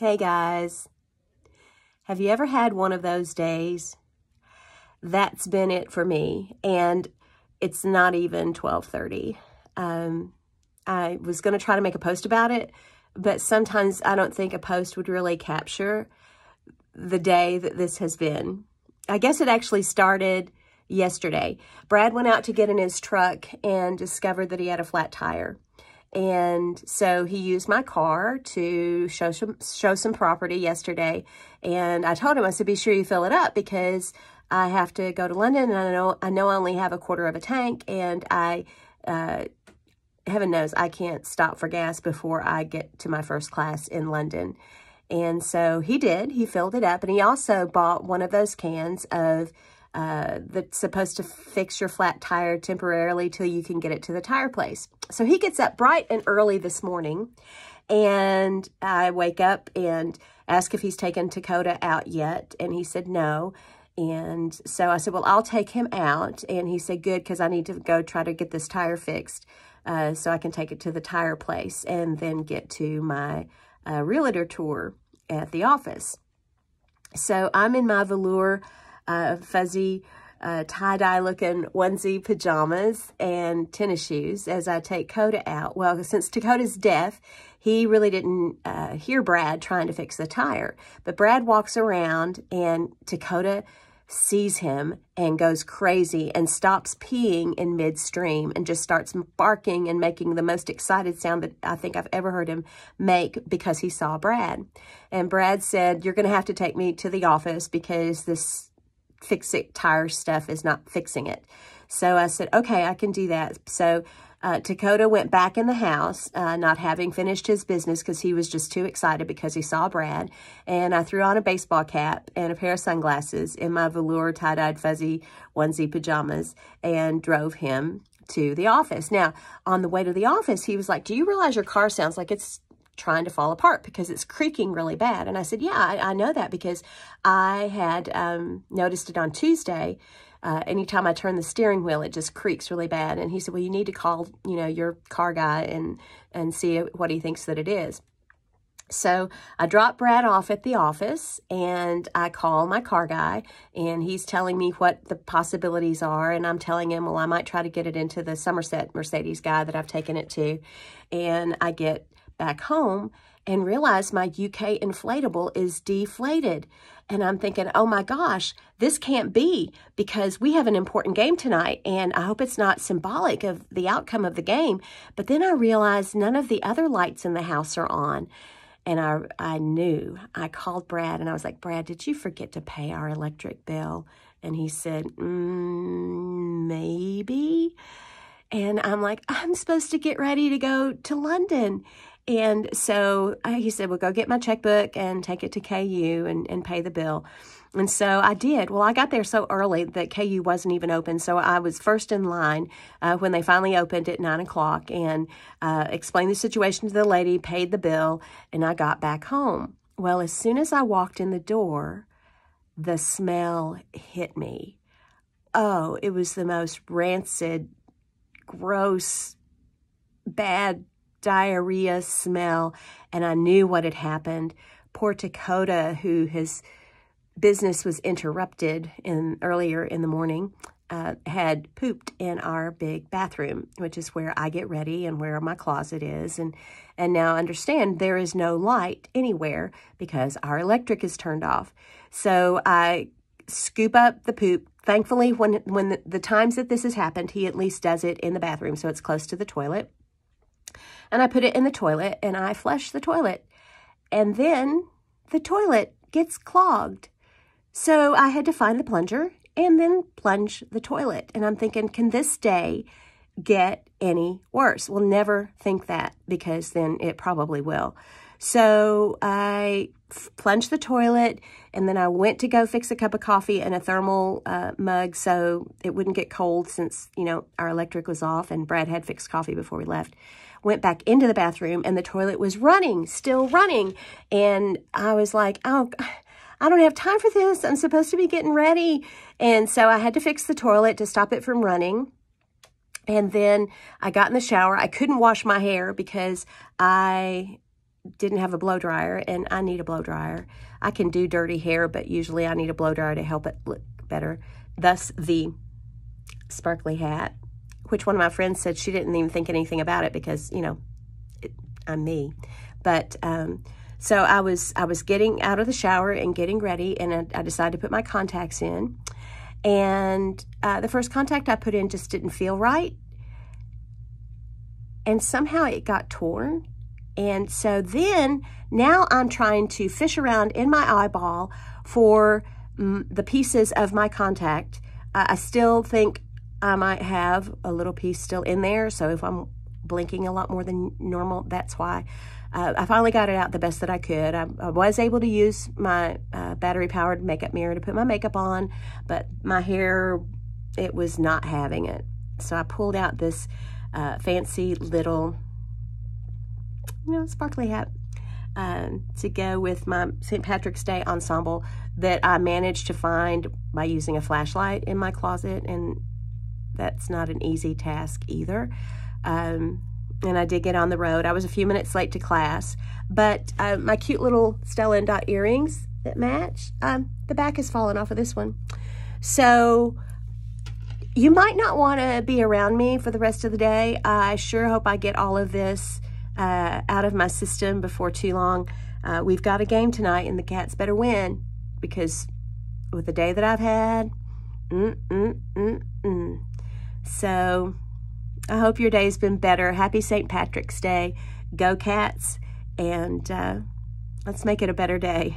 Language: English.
Hey guys, have you ever had one of those days? That's been it for me, and it's not even 12:30. I was going to try to make a post about it, but sometimes I don't think a post would really capture the day that this has been. I guess it actually started yesterday. Brad went out to get in his truck and discovered that he had a flat tire. And so he used my car to show some property yesterday. And I told him, I said, be sure you fill it up because I have to go to London and I know I only have a quarter of a tank, and heaven knows I can't stop for gas before I get to my first class in London. And so he did. He filled it up, and he also bought one of those cans of that's supposed to fix your flat tire temporarily till you can get it to the tire place. So he gets up bright and early this morning, and I wake up and ask if he's taken Koda out yet, and he said no. And so I said, well, I'll take him out. And he said, good, because I need to go try to get this tire fixed so I can take it to the tire place and then get to my realtor tour at the office. So I'm in my velour fuzzy tie-dye looking onesie pajamas and tennis shoes as I take Koda out. Well, since Koda's deaf, he really didn't hear Brad trying to fix the tire. But Brad walks around and Koda sees him and goes crazy and stops peeing in midstream and just starts barking and making the most excited sound that I think I've ever heard him make because he saw Brad. And Brad said, you're going to have to take me to the office because this fix-it tire stuff is not fixing it. So I said, okay, I can do that. So Koda went back in the house, not having finished his business because he was just too excited because he saw Brad. And I threw on a baseball cap and a pair of sunglasses in my velour tie-dyed fuzzy onesie pajamas and drove him to the office. Now, on the way to the office, he was like, do you realize your car sounds like it's trying to fall apart because it's creaking really bad? And I said, yeah, I know that because I had noticed it on Tuesday. Anytime I turn the steering wheel, it just creaks really bad. And he said, well, you need to call, your car guy and see what he thinks that it is. So I dropped Brad off at the office and I call my car guy, and he's telling me what the possibilities are. And I'm telling him, well, I might try to get it into the Somerset Mercedes guy that I've taken it to. And I get back home and realize my UK inflatable is deflated. And I'm thinking, oh my gosh, this can't be because we have an important game tonight and I hope it's not symbolic of the outcome of the game. But then I realized none of the other lights in the house are on. And I knew. I called Brad and I was like, Brad, did you forget to pay our electric bill? And he said, maybe. And I'm like, I'm supposed to get ready to go to London. And so he said, well, go get my checkbook and take it to KU and pay the bill. And so I did. Well, I got there so early that KU wasn't even open. So I was first in line when they finally opened at 9 o'clock and explained the situation to the lady, paid the bill, and I got back home. Well, as soon as I walked in the door, the smell hit me. Oh, it was the most rancid, gross, bad diarrhea smell, and I knew what had happened. Poor Koda, who his business was interrupted earlier in the morning, had pooped in our big bathroom, which is where I get ready and where my closet is. And now understand there is no light anywhere because our electric is turned off. So I scoop up the poop. Thankfully, when the times that this has happened, he at least does it in the bathroom, so it's close to the toilet. And I put it in the toilet and I flush the toilet. And then the toilet gets clogged. So I had to find the plunger and then plunge the toilet. And I'm thinking, can this day get any worse? We'll never think that because then it probably will. So I plunged the toilet and then I went to go fix a cup of coffee in a thermal mug so it wouldn't get cold since, our electric was off and Brad had fixed coffee before we left. Went back into the bathroom and the toilet was running, still running. And I was like, oh, I don't have time for this. I'm supposed to be getting ready. And so I had to fix the toilet to stop it from running. And then I got in the shower. I couldn't wash my hair because I didn't have a blow dryer, and I need a blow dryer. I can do dirty hair, but usually I need a blow dryer to help it look better. Thus the sparkly hat, which one of my friends said she didn't even think anything about it because, you know, I'm me. But so I was getting out of the shower and getting ready, and I decided to put my contacts in. And the first contact I put in just didn't feel right. And somehow it got torn. And so then, now I'm trying to fish around in my eyeball for the pieces of my contact. I still think I might have a little piece still in there. So if I'm blinking a lot more than normal, that's why. I finally got it out the best that I could. I was able to use my battery-powered makeup mirror to put my makeup on, but my hair, it was not having it. So I pulled out this fancy little, you know, sparkly hat to go with my St. Patrick's Day ensemble that I managed to find by using a flashlight in my closet, and that's not an easy task either. And I did get on the road. I was a few minutes late to class, but my cute little Stella & Dot earrings that match, the back has fallen off of this one. So you might not want to be around me for the rest of the day. I sure hope I get all of this out of my system before too long. We've got a game tonight, and the cats better win, because with the day that I've had, So I hope your day's been better. Happy St. Patrick's Day. Go Cats, and let's make it a better day.